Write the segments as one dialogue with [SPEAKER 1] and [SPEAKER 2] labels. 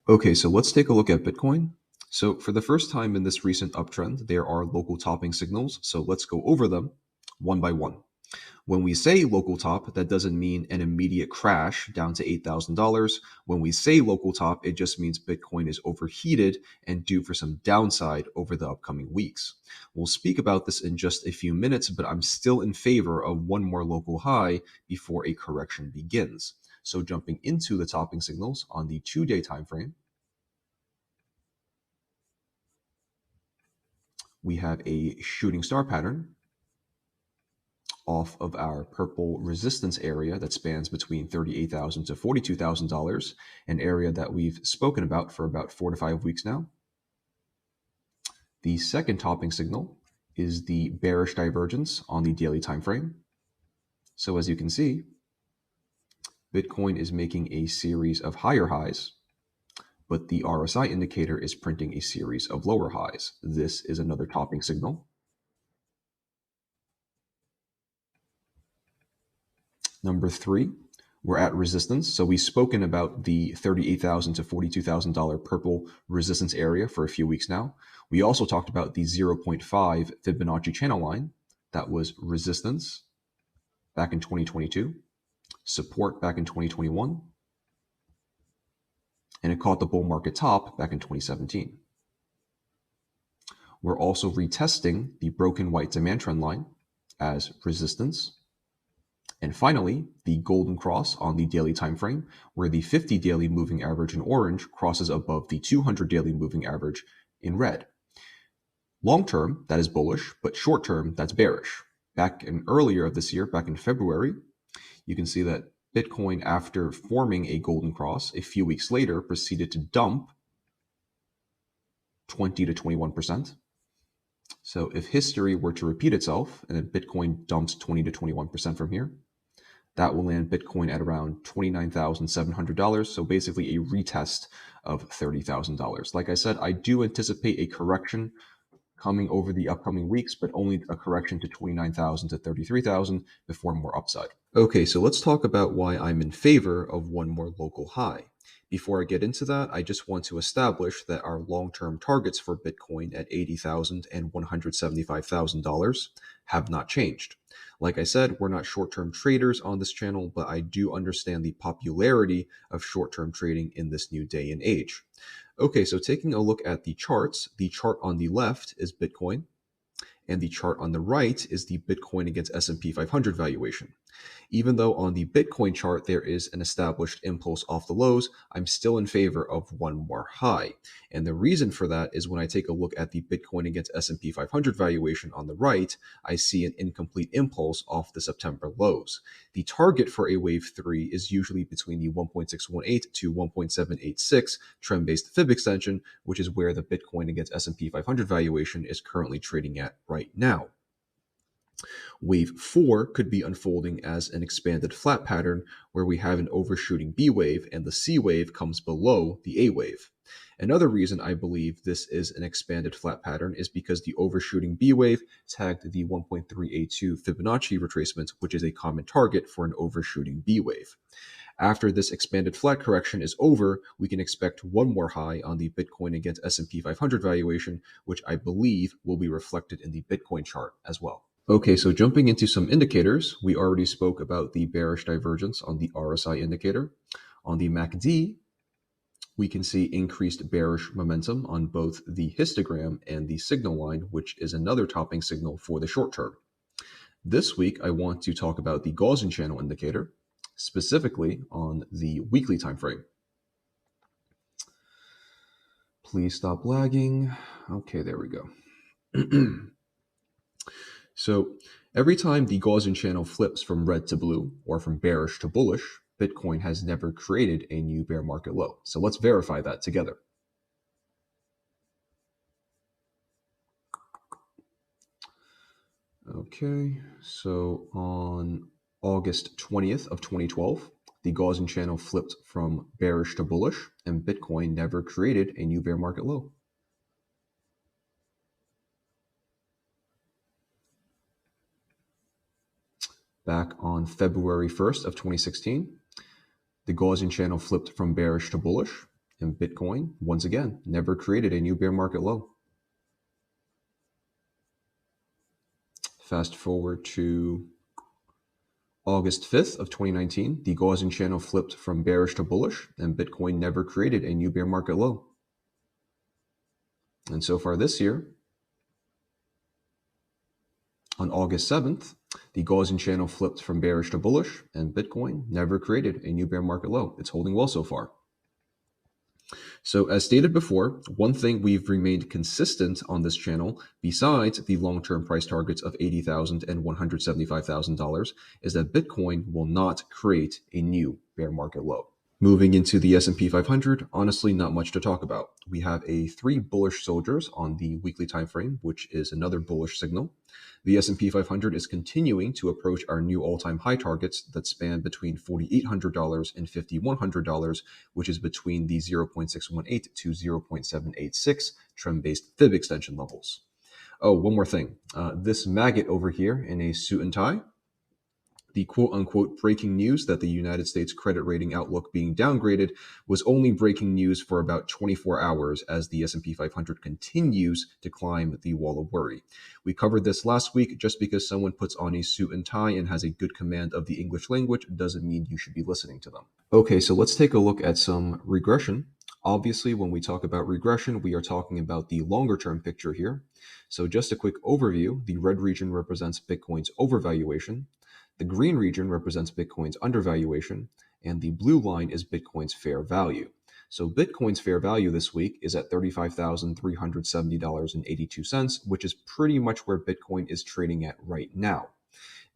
[SPEAKER 1] Okay, so let's take a look at Bitcoin. So for the first time in this recent uptrend, there are local topping signals. So let's go over them one by one. When we say local top, that doesn't mean an immediate crash down to $8,000. When we say local top, it just means Bitcoin is overheated and due for some downside over the upcoming weeks. We'll speak about this in just a few minutes, but I'm still in favor of one more local high before a correction begins. So jumping into the topping signals on the 2-day time frame, we have a shooting star pattern off of our purple resistance area that spans between $38,000 to $42,000, an area that we've spoken about for about 4 to 5 weeks now. The second topping signal is the bearish divergence on the daily time frame. So as you can see, Bitcoin is making a series of higher highs, but the RSI indicator is printing a series of lower highs. This is another topping signal. Number 3, we're at resistance. So we've spoken about the $38,000 to $42,000 purple resistance area for a few weeks now. We also talked about the 0.5 Fibonacci channel line. That was resistance back in 2022, support back in 2021, and it caught the bull market top back in 2017. We're also retesting the broken white demand trend line as resistance. And finally, the golden cross on the daily time frame, where the 50 daily moving average in orange crosses above the 200 daily moving average in red. Long term, that is bullish, but short term, that's bearish. Back in earlier this year, back in February, you can see that Bitcoin, after forming a golden cross, a few weeks later proceeded to dump 20 to 21%. So if history were to repeat itself and then Bitcoin dumps 20 to 21% from here, that will land Bitcoin at around $29,700. So basically a retest of $30,000. Like I said, I do anticipate a correction coming over the upcoming weeks, but only a correction to 29,000 to 33,000 before more upside. Okay, so let's talk about why I'm in favor of one more local high. Before I get into that, I just want to establish that our long-term targets for Bitcoin at $80,000 and $175,000 have not changed. Like I said, we're not short-term traders on this channel, but I do understand the popularity of short-term trading in this new day and age. Okay, so taking a look at the charts, the chart on the left is Bitcoin, and the chart on the right is the Bitcoin against S&P 500 valuation. Even though on the Bitcoin chart there is an established impulse off the lows, I'm still in favor of one more high. And the reason for that is when I take a look at the Bitcoin against S&P 500 valuation on the right, I see an incomplete impulse off the September lows. The target for a wave 3 is usually between the 1.618 to 1.786 trend-based fib extension, which is where the Bitcoin against S&P 500 valuation is currently trading at right now. Wave 4 could be unfolding as an expanded flat pattern where we have an overshooting B wave and the C wave comes below the A wave. Another reason I believe this is an expanded flat pattern is because the overshooting B wave tagged the 1.382 Fibonacci retracement, which is a common target for an overshooting B wave. After this expanded flat correction is over, we can expect one more high on the Bitcoin against S&P 500 valuation, which I believe will be reflected in the Bitcoin chart as well. Okay, so jumping into some indicators, we already spoke about the bearish divergence on the RSI indicator. On the MACD, we can see increased bearish momentum on both the histogram and the signal line, which is another topping signal for the short term. This week, I want to talk about the Gaussian channel indicator, specifically on the weekly time frame. Please stop lagging. Okay, there we go. So every time the Gaussian channel flips from red to blue or from bearish to bullish, Bitcoin has never created a new bear market low. So let's verify that together. Okay, so on August 20th of 2012, the Gaussian channel flipped from bearish to bullish, and Bitcoin never created a new bear market low. Back on February 1st of 2016, the Gaussian channel flipped from bearish to bullish, And Bitcoin, once again, never created a new bear market low. Fast forward to August 5th of 2019, the Gaussian channel flipped from bearish to bullish, and Bitcoin never created a new bear market low. And so far this year, on August 7th, the Gaussian channel flipped from bearish to bullish, and Bitcoin never created a new bear market low. It's holding well so far. So as stated before, one thing we've remained consistent on this channel, besides the long-term price targets of $80,000 and $175,000, is that Bitcoin will not create a new bear market low. Moving into the S&P 500, honestly, not much to talk about. We have 3 bullish soldiers on the weekly time frame, which is another bullish signal. The S&P 500 is continuing to approach our new all-time high targets that span between $4,800 and $5,100, which is between the 0.618 to 0.786 trend-based fib extension levels. Oh, one more thing. This maggot over here in a suit and tie, the quote-unquote breaking news that the United States credit rating outlook being downgraded was only breaking news for about 24 hours as the S&P 500 continues to climb the wall of worry. We covered this last week. Just because someone puts on a suit and tie and has a good command of the English language doesn't mean you should be listening to them. Okay, so let's take a look at some regression. Obviously, when we talk about regression, we are talking about the longer-term picture here. So just a quick overview, the red region represents Bitcoin's overvaluation. The green region represents Bitcoin's undervaluation, and the blue line is Bitcoin's fair value. So Bitcoin's fair value this week is at $35,370.82, which is pretty much where Bitcoin is trading at right now.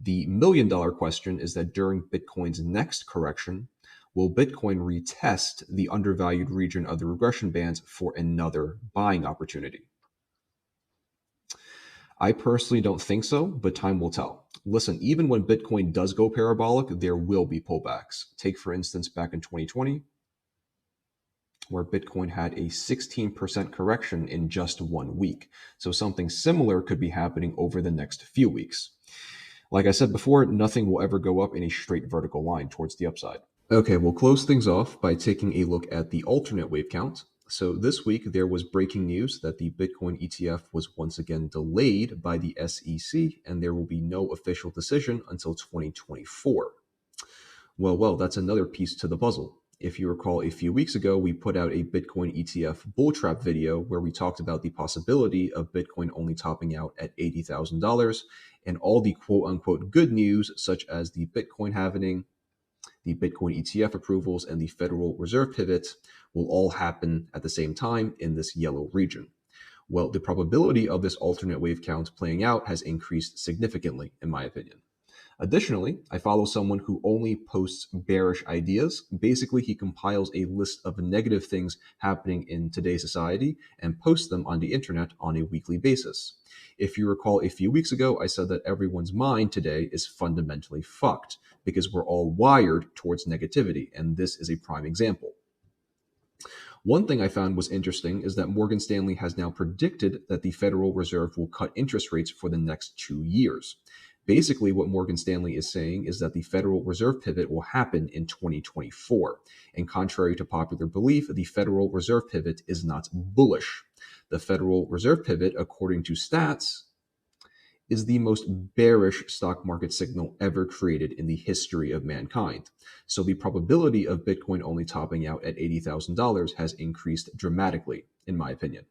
[SPEAKER 1] The million-dollar question is that during Bitcoin's next correction, will Bitcoin retest the undervalued region of the regression bands for another buying opportunity? I personally don't think so, but time will tell. Listen, even when Bitcoin does go parabolic, there will be pullbacks. Take, for instance, back in 2020, where Bitcoin had a 16% correction in just 1 week. So something similar could be happening over the next few weeks. Like I said before, nothing will ever go up in a straight vertical line towards the upside. Okay, we'll close things off by taking a look at the alternate wave count. So this week, there was breaking news that the Bitcoin ETF was once again delayed by the SEC, and there will be no official decision until 2024. Well, that's another piece to the puzzle. If you recall, a few weeks ago, we put out a Bitcoin ETF bull trap video where we talked about the possibility of Bitcoin only topping out at $80,000, and all the quote-unquote good news, such as the Bitcoin halving, the Bitcoin ETF approvals, and the Federal Reserve pivot will all happen at the same time in this yellow region. Well, the probability of this alternate wave count playing out has increased significantly, in my opinion. Additionally, I follow someone who only posts bearish ideas. Basically, he compiles a list of negative things happening in today's society and posts them on the internet on a weekly basis. If you recall, a few weeks ago, I said that everyone's mind today is fundamentally fucked because we're all wired towards negativity, and this is a prime example. One thing I found was interesting is that Morgan Stanley has now predicted that the Federal Reserve will cut interest rates for the next 2 years. Basically, what Morgan Stanley is saying is that the Federal Reserve pivot will happen in 2024. And contrary to popular belief, the Federal Reserve pivot is not bullish. The Federal Reserve pivot, according to stats, is the most bearish stock market signal ever created in the history of mankind. So the probability of Bitcoin only topping out at $80,000 has increased dramatically, in my opinion.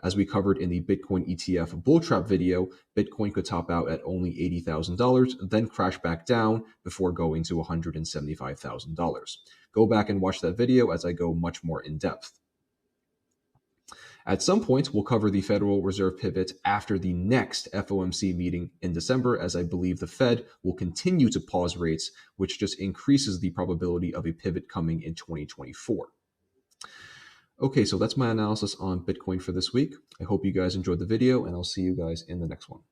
[SPEAKER 1] As we covered in the Bitcoin ETF bull trap video, Bitcoin could top out at only $80,000, then crash back down before going to $175,000. Go back and watch that video as I go much more in depth. At some point, we'll cover the Federal Reserve pivot after the next FOMC meeting in December, as I believe the Fed will continue to pause rates, which just increases the probability of a pivot coming in 2024. Okay, so that's my analysis on Bitcoin for this week. I hope you guys enjoyed the video, and I'll see you guys in the next one.